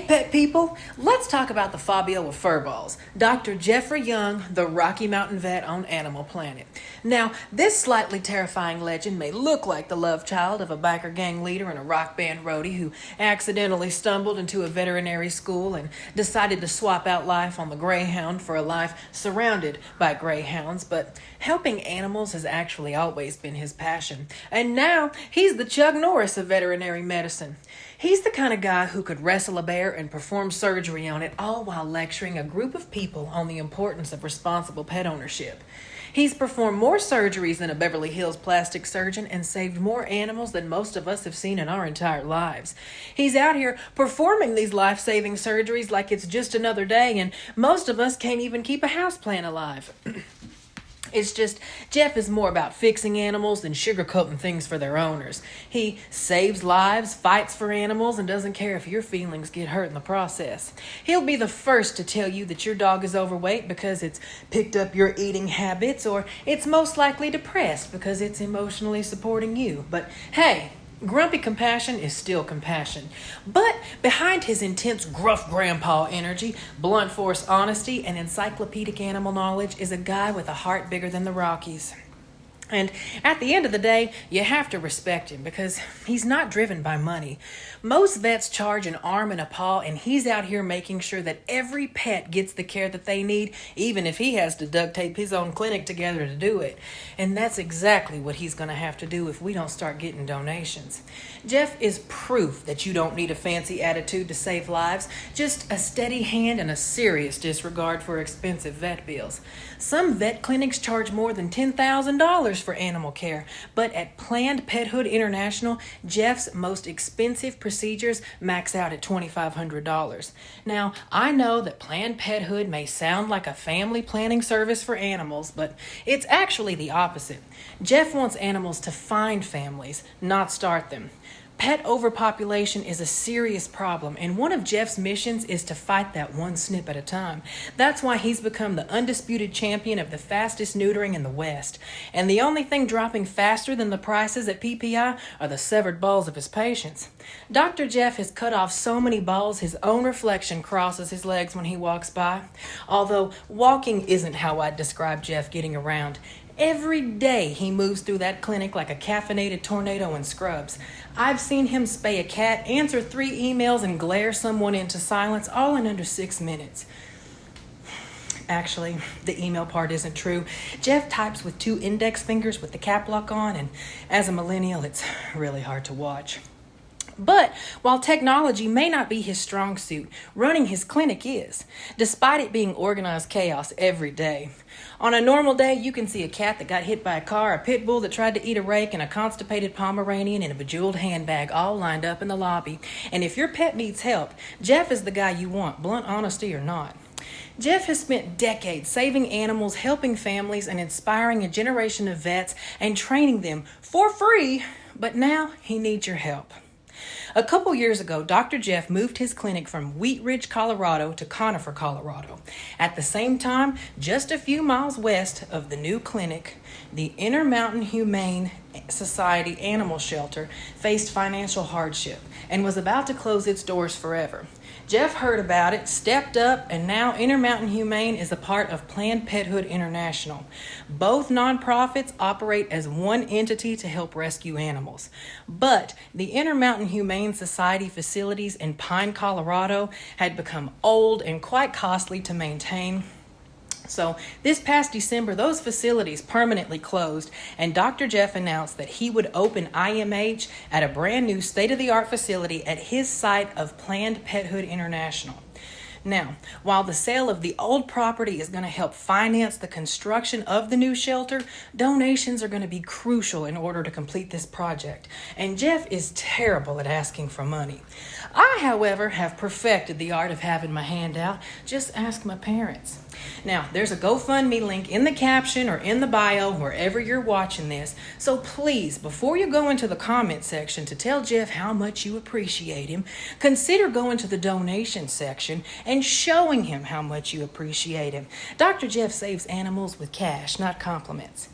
pet people, let's talk about the phobia with furballs. Dr. Jeffrey Young, the Rocky Mountain vet on Animal Planet. Now, this slightly terrifying legend may look like the love child of a biker gang leader and a rock band roadie who accidentally stumbled into a veterinary school and decided to swap out life on the Greyhound for a life surrounded by greyhounds, but helping animals has actually always been his passion. And now, he's the Chuck Norris of veterinary medicine. He's the kind of guy who could wrestle a bear and perform surgery on it, all while lecturing a group of people on the importance of responsible pet ownership. He's performed more surgeries than a Beverly Hills plastic surgeon and saved more animals than most of us have seen in our entire lives. He's out here performing these life-saving surgeries like it's just another day, and most of us can't even keep a houseplant alive. It's just, Jeff is more about fixing animals than sugarcoating things for their owners. He saves lives, fights for animals, and doesn't care if your feelings get hurt in the process. He'll be the first to tell you that your dog is overweight because it's picked up your eating habits, or it's most likely depressed because it's emotionally supporting you. But hey, grumpy compassion is still compassion. But behind his intense gruff grandpa energy, blunt force honesty, and encyclopedic animal knowledge is a guy with a heart bigger than the Rockies. And at the end of the day, you have to respect him because he's not driven by money. Most vets charge an arm and a paw, and he's out here making sure that every pet gets the care that they need, even if he has to duct tape his own clinic together to do it. And that's exactly what he's going to have to do if we don't start getting donations. Jeff is proof that you don't need a fancy attitude to save lives, just a steady hand and a serious disregard for expensive vet bills. Some vet clinics charge more than $10,000 for animal care, but at Planned Pethood International, Jeff's most expensive procedures max out at $2,500. Now, I know that Planned Pethood may sound like a family planning service for animals, but it's actually the opposite. Jeff wants animals to find families, not start them. Pet overpopulation is a serious problem, and one of Jeff's missions is to fight that one snip at a time. That's why he's become the undisputed champion of the fastest neutering in the West. And the only thing dropping faster than the prices at PPI are the severed balls of his patients. Dr. Jeff has cut off so many balls his own reflection crosses his legs when he walks by. Although walking isn't how I'd describe Jeff getting around. Every day he moves through that clinic like a caffeinated tornado in scrubs. I've seen him spay a cat, answer 3 emails, and glare someone into silence all in under 6 minutes. Actually, the email part isn't true. Jeff types with 2 index fingers with the cap lock on, and as a millennial, it's really hard to watch. But while technology may not be his strong suit, running his clinic is, despite it being organized chaos every day. On a normal day, you can see a cat that got hit by a car, a pit bull that tried to eat a rake, and a constipated Pomeranian in a bejeweled handbag all lined up in the lobby. And if your pet needs help, Jeff is the guy you want, blunt honesty or not. Jeff has spent decades saving animals, helping families, and inspiring a generation of vets and training them for free, but now he needs your help. A couple years ago, Dr. Jeff moved his clinic from Wheat Ridge, Colorado to Conifer, Colorado. At the same time, just a few miles west of the new clinic, the Intermountain Humane Society animal shelter faced financial hardship and was about to close its doors forever. Jeff heard about it, stepped up, and now Intermountain Humane is a part of Planned Pethood International. Both nonprofits operate as one entity to help rescue animals. But the Intermountain Humane Society facilities in Pine, Colorado had become old and quite costly to maintain. So this past December, those facilities permanently closed, and Dr. Jeff announced that he would open IMH at a brand new state-of-the-art facility at his site of Planned Pethood International. Now, while the sale of the old property is going to help finance the construction of the new shelter, donations are going to be crucial in order to complete this project. And Jeff is terrible at asking for money. I, however, have perfected the art of having my hand out. Just ask my parents. Now, there's a GoFundMe link in the caption or in the bio wherever you're watching this. So please, before you go into the comment section to tell Jeff how much you appreciate him, consider going to the donation section and showing him how much you appreciate him. Dr. Jeff saves animals with cash, not compliments.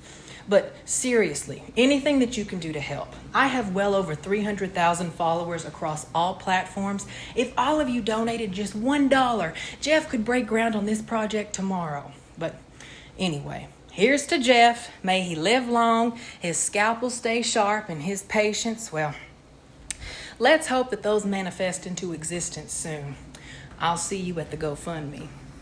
But seriously, anything that you can do to help. I have well over 300,000 followers across all platforms. If all of you donated just $1, Jeff could break ground on this project tomorrow. But anyway, here's to Jeff. May he live long, his scalpel stay sharp, and his patience, well, let's hope that those manifest into existence soon. I'll see you at the GoFundMe.